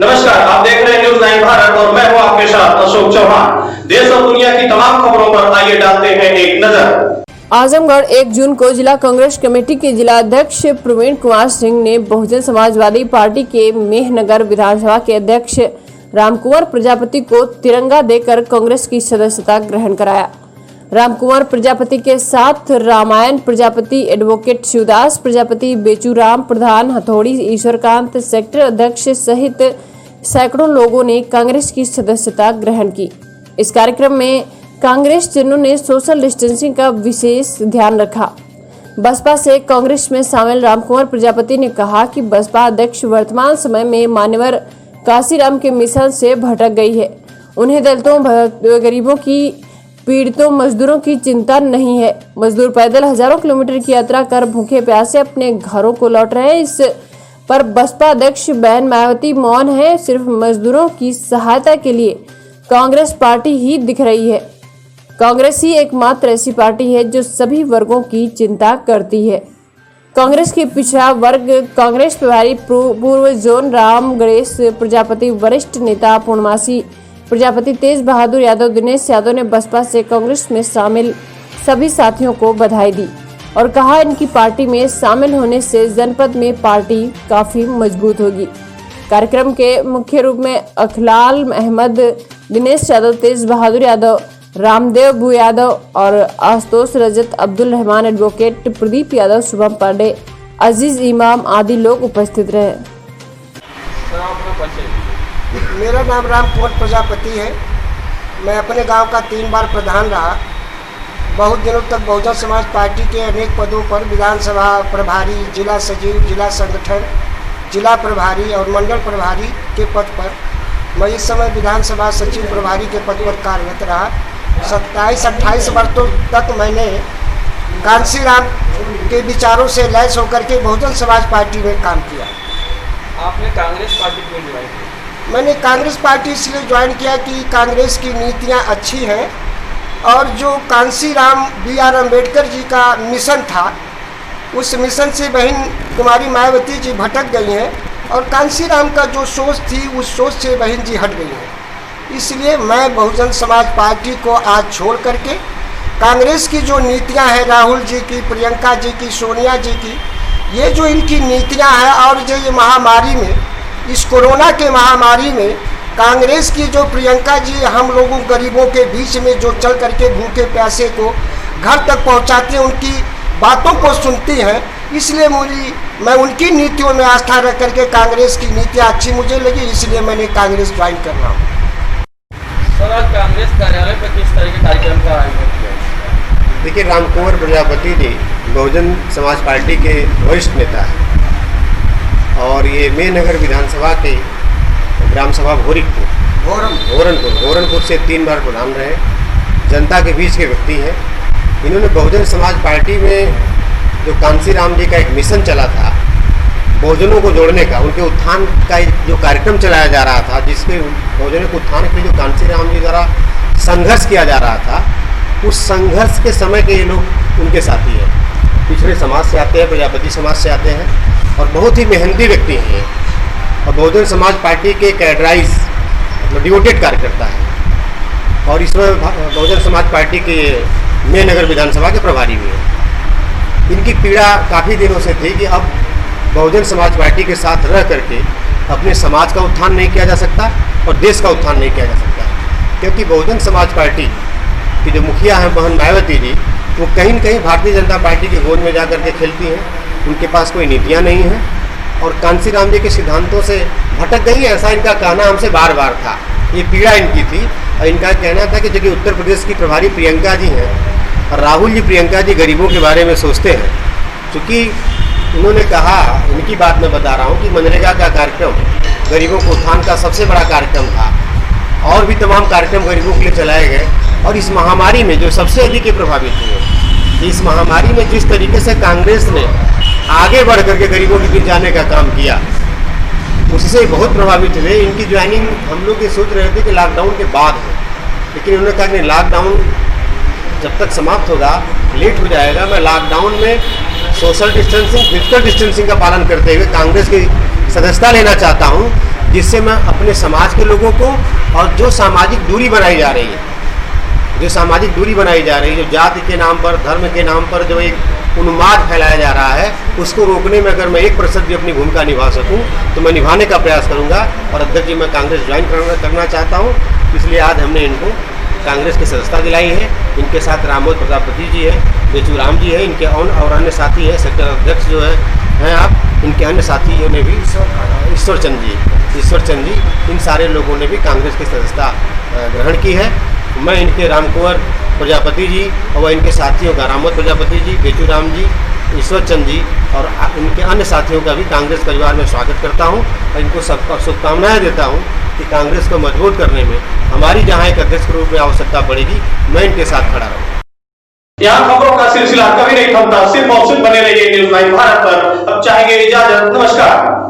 नमस्कार, आप देख रहे हैं न्यूज़ 9 भारत और मैं हूं आपके साथ अशोक चौहान। देश और दुनिया की तमाम खबरों पर आइए डालते हैं एक नजर। आजमगढ़ 1 जून को जिला कांग्रेस कमेटी के जिला अध्यक्ष प्रवीण कुमार सिंह ने बहुजन समाजवादी पार्टी के मेहनगर विधानसभा के अध्यक्ष रामकुमार प्रजापति को तिरंगा देकर कांग्रेस की सदस्यता ग्रहण कराया। रामकुमार प्रजापति के साथ रामायण प्रजापति, एडवोकेट शिवदास प्रजापति, बेचूराम प्रधान, हथौड़ी ईश्वरकांत सेक्टर अध्यक्ष सहित सैकड़ों लोगों ने कांग्रेस की सदस्यता ग्रहण की। इस कार्यक्रम में कांग्रेस जनों ने सोशल डिस्टेंसिंग का विशेष ध्यान रखा। बसपा से कांग्रेस में शामिल रामकुमार प्रजापति ने कहा कि बसपा अध्यक्ष वर्तमान समय में मान्यवर काशीराम के मिशन से भटक गई है। उन्हें दलितों, गरीबों की, पीड़ितों, मजदूरों की चिंता नहीं है। मजदूर पैदल हजारों किलोमीटर की यात्रा कर भूखे प्यासे अपने घरों को लौट रहे हैं। इस पर बसपा अध्यक्ष बहन मायावती मौन है। सिर्फ मजदूरों की सहायता के लिए कांग्रेस पार्टी ही दिख रही है। कांग्रेस ही एकमात्र ऐसी पार्टी है जो सभी वर्गों की चिंता करती है। कांग्रेस के पिछड़ा वर्ग कांग्रेस प्रभारी पूर्व जोन राम गणेश प्रजापति, वरिष्ठ नेता पूर्णमासी प्रजापति, तेज बहादुर यादव, दिनेश यादव ने बसपा से कांग्रेस में शामिल सभी साथियों को बधाई दी और कहा इनकी पार्टी में शामिल होने से जनपद में पार्टी काफी मजबूत होगी। कार्यक्रम के मुख्य रूप में अखलाल अहमद, दिनेश यादव, तेज बहादुर यादव, रामदेव भू यादव और आशुतोष रजत, अब्दुल रहमान, एडवोकेट प्रदीप यादव, शुभम पांडे, अजीज इमाम आदि लोग उपस्थित रहे। मेरा नाम रामकुमार प्रजापति है। मैं अपने गांव का 3 बार प्रधान रहा। बहुत दिनों तक बहुजन समाज पार्टी के अनेक पदों पर विधानसभा प्रभारी, जिला सचिव, जिला संगठन, जिला प्रभारी और मंडल प्रभारी के पद पर, मैं इस समय विधानसभा सचिव प्रभारी के पद पर कार्यरत रहा। 27-28 वर्षों तक मैंने कांशीराम के विचारों से लैस होकर के बहुजन समाज पार्टी में काम किया। आपने कांग्रेस पार्टी क्यों ज्वाइन की? मैंने कांग्रेस पार्टी इसलिए ज्वाइन किया कि कांग्रेस की नीतियां अच्छी हैं और जो कांशीराम B.R. अम्बेडकर जी का मिशन था, उस मिशन से बहन कुमारी मायावती जी भटक गई हैं और कांशीराम का जो सोच थी उस सोच से बहन जी हट गई हैं। इसलिए मैं बहुजन समाज पार्टी को आज छोड़ करके कांग्रेस की जो नीतियां हैं, राहुल जी की, प्रियंका जी की, सोनिया जी की, ये जो इनकी नीतियां हैं और जो ये महामारी में, इस कोरोना के महामारी में कांग्रेस की जो प्रियंका जी हम लोगों गरीबों के बीच में जो चल करके भूखे प्यासे को घर तक पहुंचाती हैं, उनकी बातों को सुनती हैं, इसलिए मैं उनकी नीतियों में आस्था रख करके कांग्रेस की नीतियाँ अच्छी मुझे लगी, इसलिए मैंने कांग्रेस ज्वाइन कर रहा हूँ। सर, आज कांग्रेस कार्यालय पर किस तरह के कार्यक्रम का आयोजन किया? देखिए, रामकुमार प्रजापति जी बहुजन समाज पार्टी के वरिष्ठ नेता हैं और ये मेहनगर विधानसभा के ग्राम सभा भोरनपुर से 3 बार प्रधान रहे। जनता के बीच के व्यक्ति हैं। इन्होंने बहुजन समाज पार्टी में जो कांशीराम जी का एक मिशन चला था, बहुजनों को जोड़ने का, उनके उत्थान का जो कार्यक्रम चलाया जा रहा था, जिसके बहुजनों के उत्थान के लिए जो कांशीराम जी द्वारा संघर्ष किया जा रहा था, उस संघर्ष के समय के ये लोग उनके साथी हैं। पिछड़े समाज से आते हैं, प्रजापति समाज से आते हैं और बहुत ही मेहनती व्यक्ति हैं और बहुजन समाज पार्टी के कैडराइज डिवोटेड कार्यकर्ता हैं और इसमें बहुजन समाज पार्टी के मेहनगर विधानसभा के प्रभारी भी हैं। इनकी पीड़ा काफ़ी दिनों से थी कि अब बहुजन समाज पार्टी के साथ रह करके अपने समाज का उत्थान नहीं किया जा सकता और देश का उत्थान नहीं किया जा सकता, क्योंकि बहुजन समाज पार्टी की जो मुखिया हैं बहन मायावती जी, वो कहीं न कहीं भारतीय जनता पार्टी की गोद में जा करके खेलती हैं। उनके पास कोई नीतियाँ नहीं हैं और कांशीराम जी के सिद्धांतों से भटक गई, ऐसा इनका कहना हमसे बार बार था। ये पीड़ा इनकी थी और इनका कहना था कि जो कि उत्तर प्रदेश की प्रभारी प्रियंका जी हैं और राहुल जी प्रियंका जी गरीबों के बारे में सोचते हैं। क्योंकि उन्होंने कहा, उनकी बात मैं बता रहा हूँ कि मनरेगा का कार्यक्रम गरीबों को उत्थान का सबसे बड़ा कार्यक्रम था और भी तमाम कार्यक्रम गरीबों के लिए चलाए गए और इस महामारी में जो सबसे अधिक प्रभावित हुए, इस महामारी में जिस तरीके से कांग्रेस ने आगे बढ़ करके गरीबों के बीच जाने का काम किया, उससे बहुत प्रभावित हुए। इनकी ज्वाइनिंग हम लोग ये सोच रहे थे कि लॉकडाउन के बाद है, लेकिन उन्होंने कहा कि लॉकडाउन जब तक समाप्त होगा लेट हो जाएगा। मैं लॉकडाउन में सोशल डिस्टेंसिंग, फिजिकल डिस्टेंसिंग का पालन करते हुए कांग्रेस की सदस्यता लेना चाहता हूँ, जिससे मैं अपने समाज के लोगों को, और जो सामाजिक दूरी बनाई जा रही है, जो सामाजिक दूरी बनाई जा रही है, जो जाति के नाम पर, धर्म के नाम पर जो एक उन्माद फैलाया जा रहा है, उसको रोकने में अगर मैं 1% भी अपनी भूमिका निभा सकूं तो मैं निभाने का प्रयास करूंगा। और अध्यक्ष जी, मैं कांग्रेस ज्वाइन करना चाहता हूं, इसलिए आज हमने इनको कांग्रेस की सदस्यता दिलाई है। इनके साथ रामोद प्रजापति जी है, बेचू राम जी है, इनके और अन्य साथी हैं, सेक्टर अध्यक्ष जो हैं आप, इनके अन्य साथियों ने भी, ईश्वर चंद जी, इन सारे लोगों ने भी कांग्रेस की सदस्यता ग्रहण की है। मैं इनके रामकुंवर प्रजापति जी और इनके साथियों का, रामोद प्रजापति जी, बेचू राम जी, ईश्वर चंद जी और इनके अन्य साथियों का भी कांग्रेस परिवार में स्वागत करता हूं और इनको सबको शुभकामनाएं देता हूं कि कांग्रेस को मजबूत करने में हमारी जहां एक अध्यक्ष के रूप में आवश्यकता पड़ेगी, मैं इनके साथ खड़ा रहूँगा। यहाँ खबरों का सिलसिला कभी नहीं थमता, सिर्फ और सिर्फ बने रहिए न्यूज़ 9 भारत पर। अब चाहेंगे इजाजत, नमस्कार।